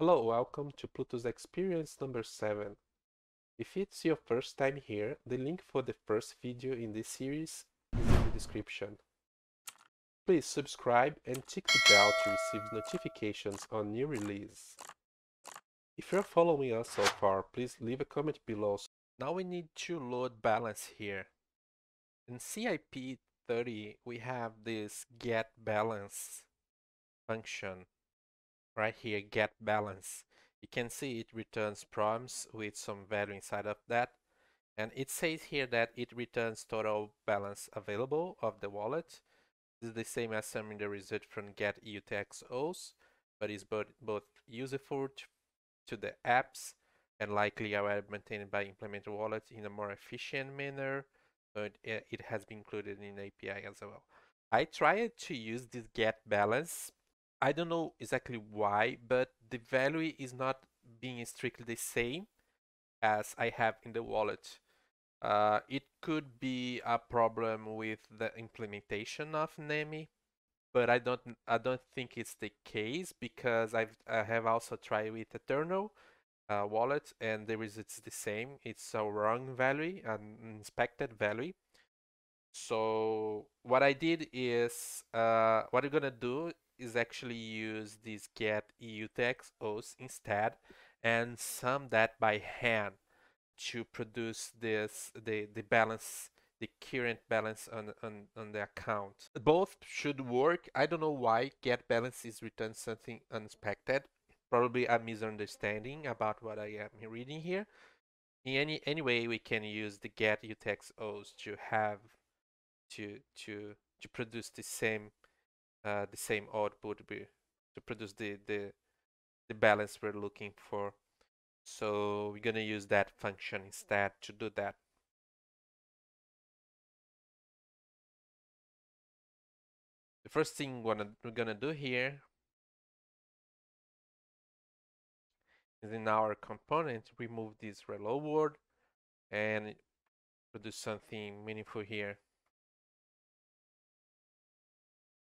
Hello, welcome to Plutus Experience number 7. If it's your first time here, the link for the first video in this series is in the description. Please subscribe and tick the bell to receive notifications on new release. If you're following us so far, please leave a comment below. Now we need to load balance here. In CIP 30, we have this get balance function right here, get balance. You can see it returns proms with some value inside of that. And it says here that it returns total balance available of the wallet. This is the same as summing the result from get UtxOs, but is both useful to the apps and likely are maintained by implemented wallet in a more efficient manner. But it has been included in API as well. I tried to use this get balance. I don't know exactly why, but the value is not being strictly the same as I have in the wallet. It could be a problem with the implementation of NEMI, but I don't think it's the case because I have also tried with Eternal wallet and the results the same. It's a wrong value, an inspected value. So what I did is what I'm gonna do is actually use this get UtxOs instead and sum that by hand to produce the balance, the current balance on the account. Both should work. I don't know why get balance is returned something unexpected. Probably a misunderstanding about what I am reading here. Anyway, we can use the get UtxOs to have to produce the same output to produce the balance we're looking for. So we're gonna use that function instead to do that. The first thing we're gonna do here is in our component remove this reload word and produce something meaningful here.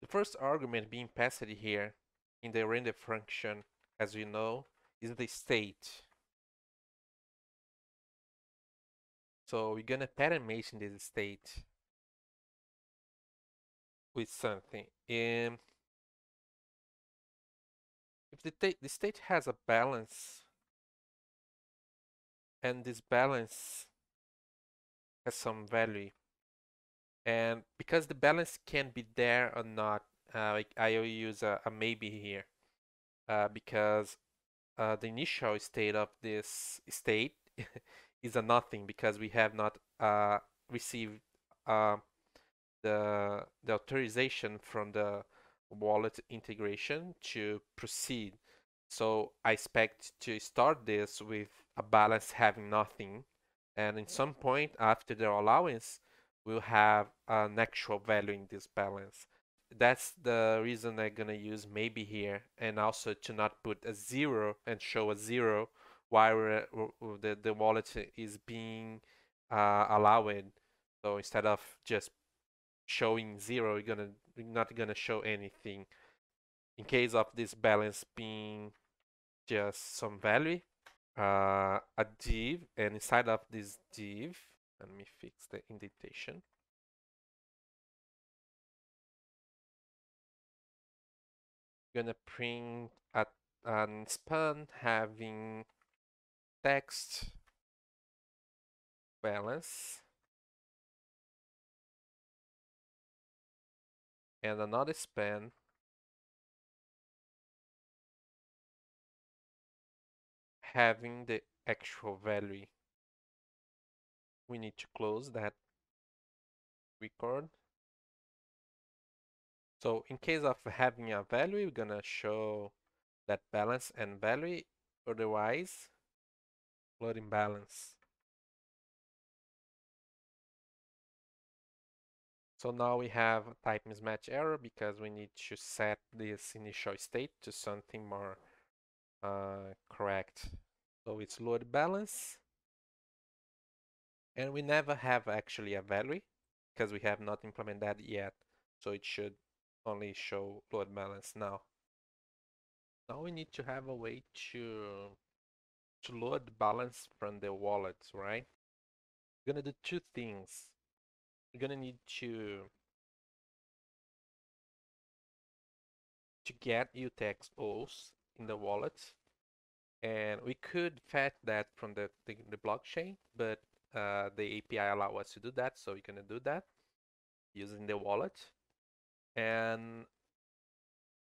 The first argument being passed here in the render function, as we know, is the state. So we're gonna pattern match this state with something. And if the state has a balance and this balance has some value, and because the balance can be there or not, like I will use a maybe here because the initial state of this state is a nothing because we have not received uh, the authorization from the wallet integration to proceed. So I expect to start this with a balance having nothing, and in some point after the allowance, we'll have an actual value in this balance. That's the reason I'm gonna use maybe here, and also to not put a zero and show a zero while the wallet is being allowed. So instead of just showing zero, you're not gonna show anything. In case of this balance being just some value, a div, and inside of this div, let me fix the indentation. Gonna print an span having text balance and another span having the actual value. We need to close that record. So in case of having a value, we're gonna show that balance and value, otherwise loading balance. So now we have a type mismatch error because we need to set this initial state to something more correct. So it's load balance, and we never have actually a value because we have not implemented that yet. So it should only show load balance now. Now we need to have a way to load the balance from the wallet, right? We're gonna do two things. We're gonna need to get UtxOs in the wallet, and we could fetch that from the blockchain, but the API allow us to do that, so we're gonna do that using the wallet. And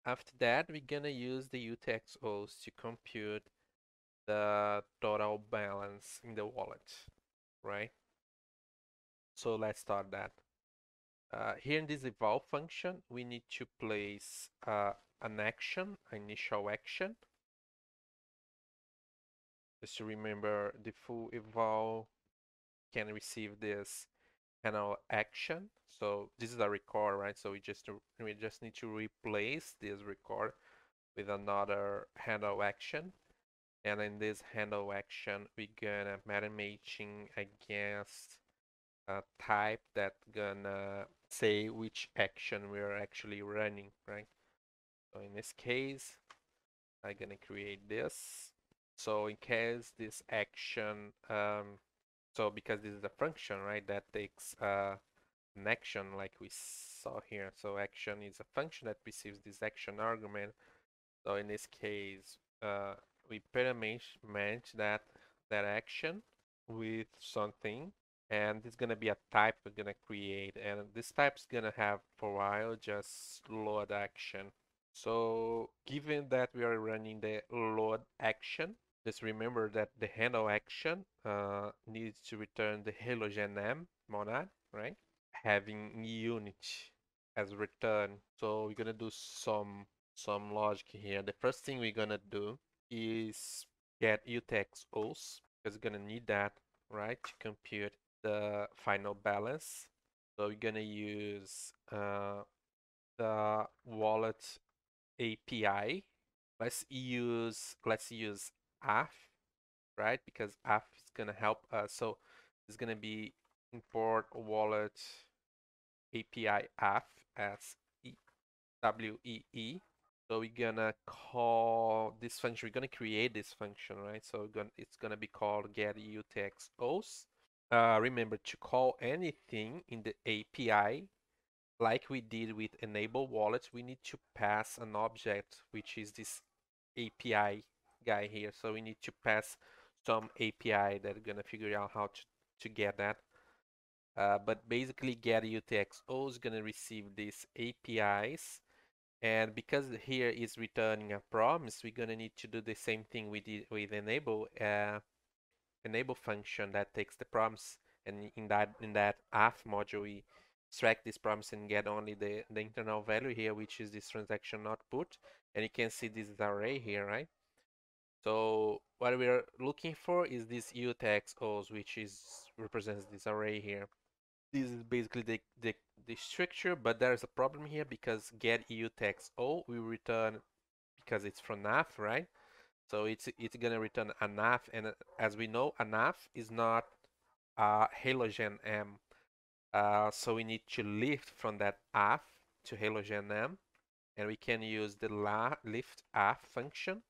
after that, we're gonna use the UtxOs to compute the total balance in the wallet, right? So let's start that. Here in this evolve function, we need to place an action, initial action. Just to remember, the full evolve can receive this handle action. So this is a record, right? So we just need to replace this record with another handle action. And in this handle action, we're gonna meta matching against a type that gonna say which action we're actually running, right? So in this case, I'm gonna create this. So in case this action, so because this is a function, right, that takes an action like we saw here. So action is a function that receives this action argument. So in this case, we match that action with something, and it's gonna be a type we're gonna create, and this type's gonna have for a while just load action. So given that we are running the load action, just remember that the handle action needs to return the halogen monad, right? Having unit as return. So we're gonna do some logic here. The first thing we're gonna do is get UtxOs because we're gonna need that, right, to compute the final balance. So we're gonna use the wallet API. Let's use AF, right? Because AF is gonna help us. So it's gonna be import wallet API AF as WEE. So we're gonna call this function. We're gonna create this function, right? So it's gonna be called get UtxOs. Remember to call anything in the API like we did with enable wallets, we need to pass an object, which is this API guy here. So we need to pass some API that are gonna figure out how to get that. But basically get UtxO is gonna receive these APIs. And because here is returning a promise, we're gonna need to do the same thing we did with enable function that takes the promise, and in that AF module we extract this promise and get only the internal value here, which is this transaction output. And you can see this is array here, right? So what we are looking for is this UtxOs, which represents this array here. This is basically the structure, but there's a problem here because get UtxO will return because it's from NAF, right? So it's gonna return a NAF, and as we know, a NAF is not halogen M. So we need to lift from that AF to halogen M, and we can use the lift AF function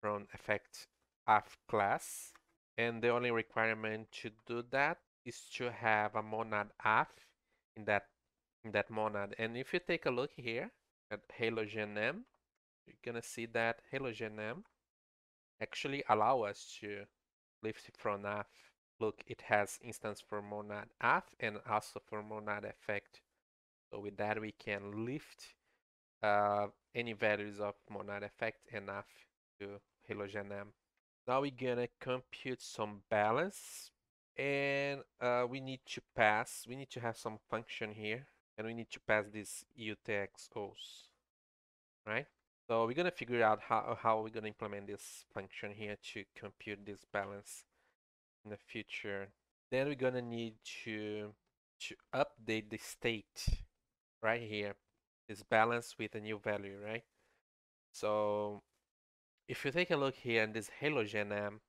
from effect AF class. And the only requirement to do that is to have a monad AF in that monad. And if you take a look here at halogen M, you're gonna see that halogen M actually allow us to lift from AF. Look, it has instance for monad AF and also for monad effect. So with that, we can lift any values of monad effect and AF to halogen M. Now we're gonna compute some balance, and we need to have some function here, and we need to pass this UtxOs, right? So we're gonna figure out how we're gonna implement this function here to compute this balance in the future. Then we're gonna need to update the state right here, this balance with a new value, right? So if you take a look here in this halogen M,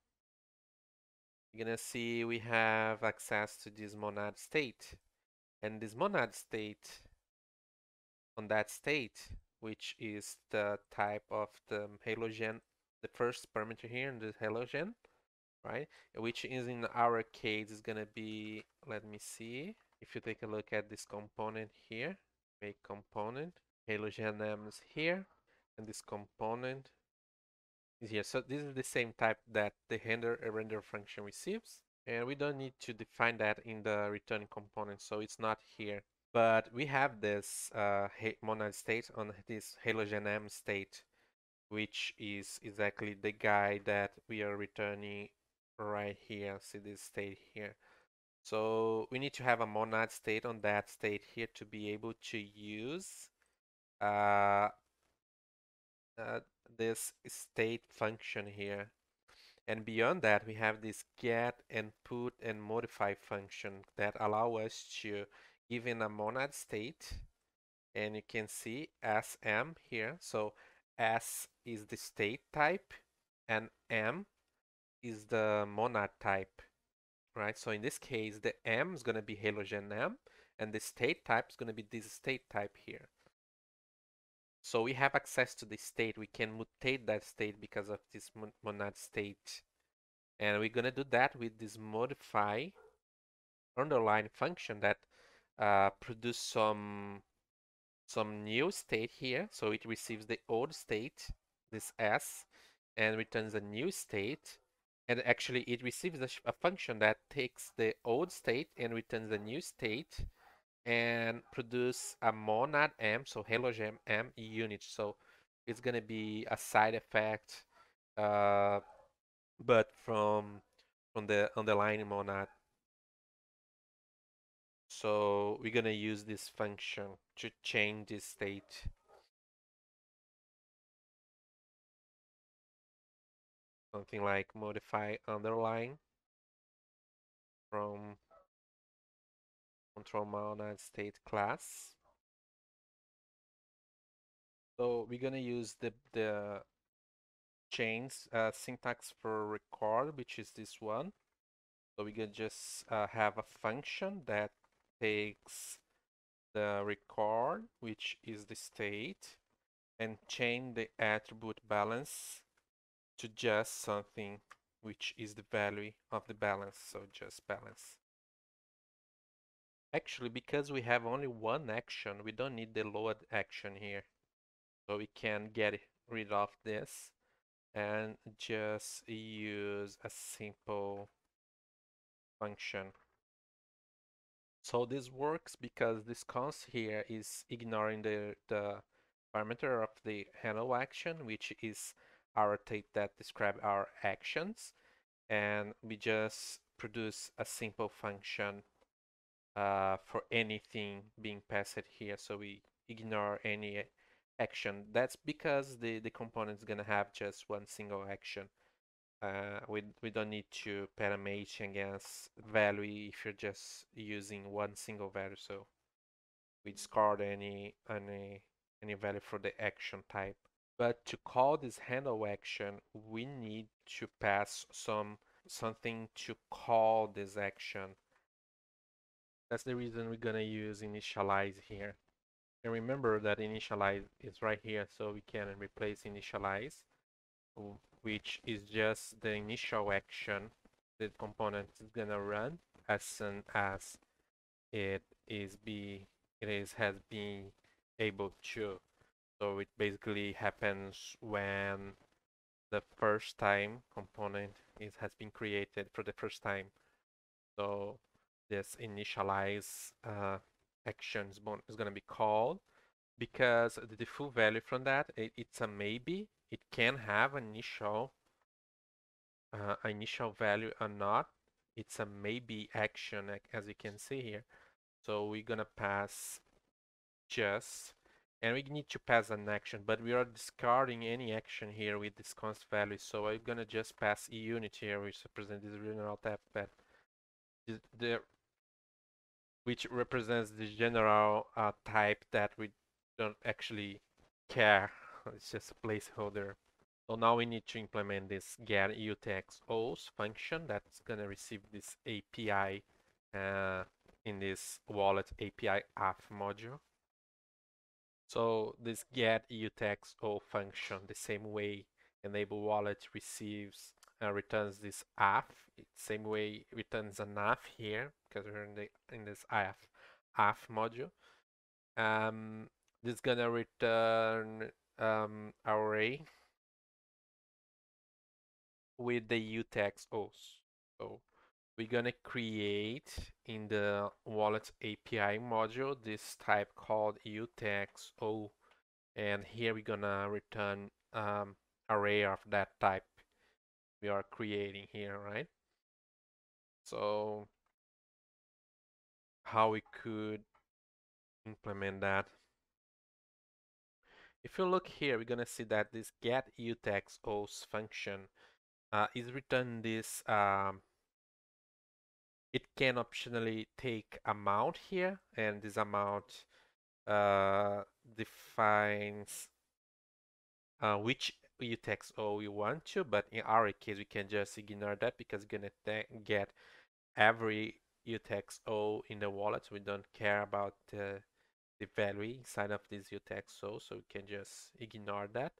you're gonna see we have access to this monad state, and this monad state on that state which is the type of the halogen, the first parameter here in the halogen, right? Which is in our case is gonna be, let me see, if you take a look at this component here, make component, halogen M is here, and this component is here. So this is the same type that the render function receives, and we don't need to define that in the returning component, so it's not here. But we have this monad state on this halogen M state, which is exactly the guy that we are returning right here. See this state here. So we need to have a monad state on that state here to be able to use uh, uh, this state function here. And beyond that, we have this get and put and modify function that allow us to give in a monad state. And you can see SM here. So S is the state type and M is the monad type, right? So in this case, the M is going to be halogen M and the state type is going to be this state type here. So we have access to the state. We can mutate that state because of this monad state. And we're going to do that with this modify underline function that produce some new state here. So it receives the old state, this S, and returns a new state. And actually it receives a function that takes the old state and returns a new state and produce a monad M, so halogen M unit. So it's gonna be a side effect, but from the underlying monad. So we're gonna use this function to change this state. Something like modify underline from control monad state class. So we're gonna use the chains syntax for record, which is this one. So we can just have a function that takes the record, which is the state, and change the attribute balance to just something which is the value of the balance, so just balance. Actually, because we have only one action, we don't need the load action here. So we can get rid of this and just use a simple function. So this works because this const here is ignoring the parameter of the handle action, which is our type that describe our actions, and we just produce a simple function for anything being passed here. So we ignore any action. That's because the component is gonna have just one single action. We don't need to paramate against value if you're just using one single value. So we discard any value for the action type. But to call this handle action, we need to pass something to call this action. That's the reason we're gonna use initialize here. And remember that initialize is right here, so we can replace initialize, which is just the initial action the component is gonna run as soon as it has been able to. So it basically happens when the first time component has been created for the first time. So this initialize action is going to be called because the default value from that it's a maybe. It can have initial value or not. It's a maybe action, as you can see here. So we're gonna pass just, and we need to pass an action, but we are discarding any action here with this const value. So I'm gonna just pass a unit here, which represents this general type that which represents the general type that we don't actually care. It's just a placeholder. So now we need to implement this get UtxOs function that's gonna receive this API in this wallet API auth module. So this get UtxO function, the same way enable wallet receives returns this AF, same way returns an AF here because we're in this AF module. This is gonna return array with the UtxOs. So we're gonna create in the wallet API module this type called UtxO, and here we're gonna return array of that type we are creating here, right? So how we could implement that? If you look here, we're gonna see that this get UtxOs function is return this. It can optionally take amount here, and this amount defines which UtxO we want to, but in our case, we can just ignore that because we're gonna get every UtxO in the wallet. We don't care about the value inside of this UtxO, so we can just ignore that.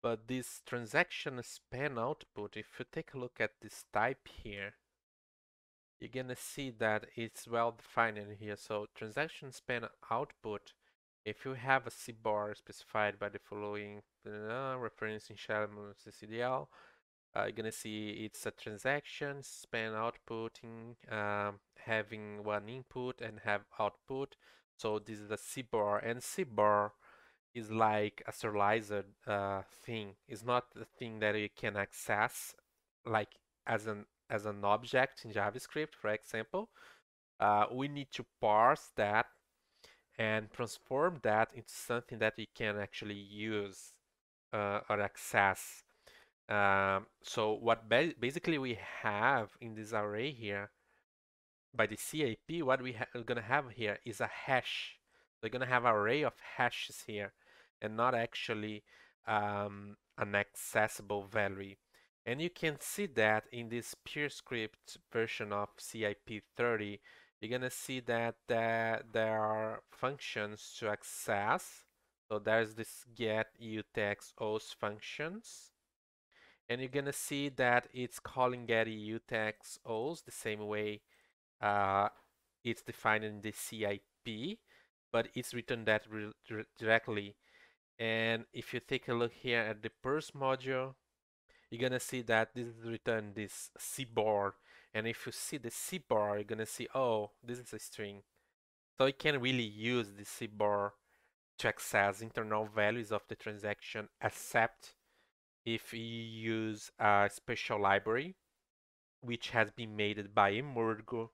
But this transaction span output, if you take a look at this type here, you're gonna see that it's well defined in here. So transaction span output, if you have a CBAR specified by the following reference in Shalom CCDL, you're gonna see it's a transaction span outputting, having one input and have output. So this is a CBAR, and CBAR is like a serialized thing. It's not the thing that you can access like as an object in JavaScript, for example. We need to parse that and transform that into something that we can actually use or access. So what basically we have in this array here by the CAP, what we're gonna have here is a hash. We're gonna have an array of hashes here, and not actually an accessible value. And you can see that in this pure script version of CIP 30, you're gonna see that there are functions to access. So there's this get UtxOs functions. And you're gonna see that it's calling get UtxOs the same way uh, it's defined in the CIP, but it's written that directly. And if you take a look here at the purse module, you're gonna see that this is written this CBAR. And if you see the CBAR, you're gonna see, oh, this is a string. So you can really use the CBAR to access internal values of the transaction, except if you use a special library, which has been made by Emurgo,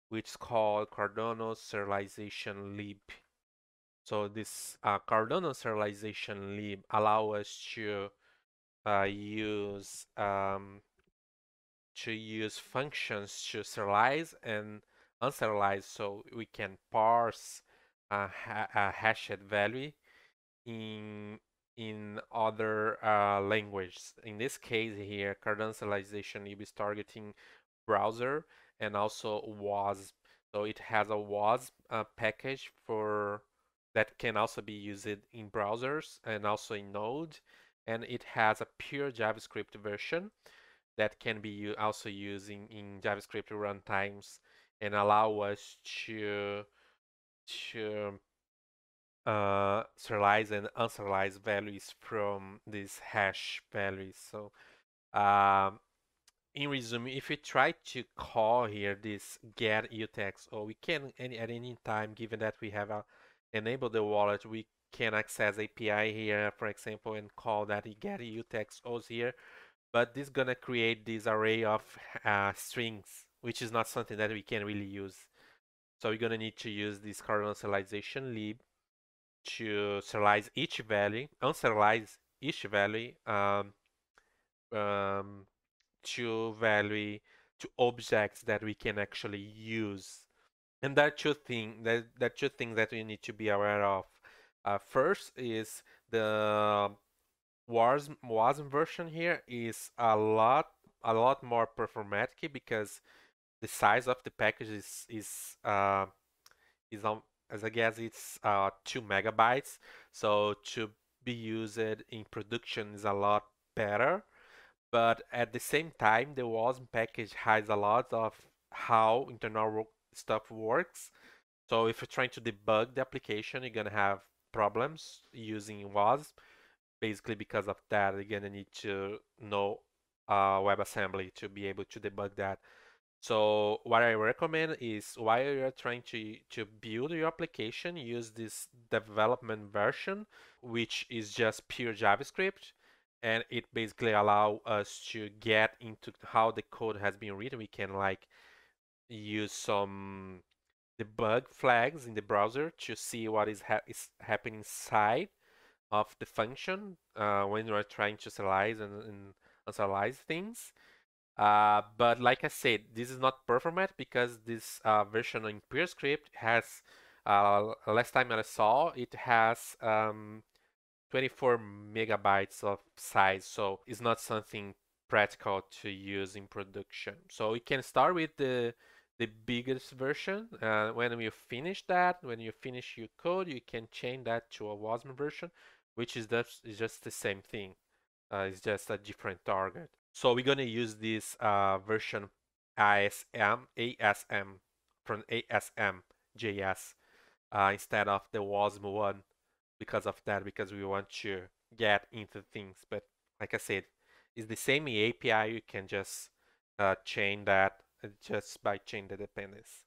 which is called Cardano serialization lib. So this Cardano serialization lib allow us to use functions to serialize and unserialize, so we can parse a hashed value in other languages. In this case here, Cardano serialization lib is targeting browser and also WASP. So it has a WASP package for that can also be used in browsers and also in Node. And it has a pure JavaScript version that can be also used in JavaScript runtimes and allow us to serialize and unserialize values from these hash values. So um, in resume, if we try to call here this get UtxO, we can at any time, given that we have enabled the wallet, we can access API here, for example, and call that get UtxOs here. But this is gonna create this array of strings, which is not something that we can really use. So we're gonna need to use this Cardano serialization lib to serialize each value, unserialize each value, um, to value to objects that we can actually use. And there are two things that we need to be aware of. First is the WASM version here is a lot more performatic because the size of the package is as I guess it's 2 megabytes. So to be used in production is a lot better. But at the same time, the WASM package has a lot of how internal stuff works. So if you're trying to debug the application, you're gonna have problems using WASM. Basically, because of that, you're gonna need to know WebAssembly to be able to debug that. So what I recommend is while you're trying to build your application, use this development version, which is just pure JavaScript, and it basically allow us to get into how the code has been written. We can like use some debug flags in the browser to see what is happening inside of the function when you're trying to serialize and unserialize things. But like I said, this is not performant because this version in PureScript has, last time that I saw, it has 24 megabytes of size, so it's not something practical to use in production. So you can start with the biggest version. When you finish that, when you finish your code, you can change that to a WASM version, which is just the same thing. It's just a different target. So we're gonna use this version ASM from ASM JS instead of the WASM one because of that, because we want to get into things. But like I said, it's the same API. You can just change that just by changing the dependencies.